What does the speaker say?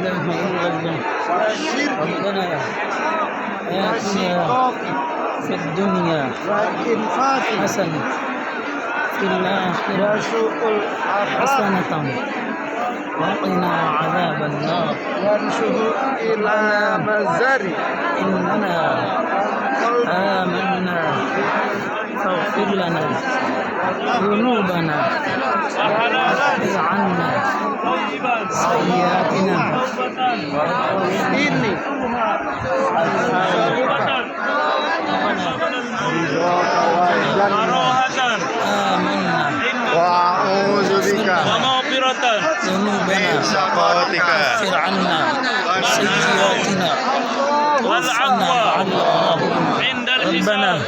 إله إلا الله. والشرك ربنا آتنا والشقاق في الدنيا والإنفاق حسنة في الآخرة وسوء الأخلاق حسنة وقنا عذاب النار. وارشد إلى مزاري إننا آمنا فاغفر لنا ذنوبنا واغفر عنا سيئاتنا إني أسألك رضاك والجنة آمنا وأعوذ بك ومغفرة ذنوبنا من سخطك واغفر عنا سيئاتنا والعفو وارفعنا مع الأبرار. عند ربنا الحساب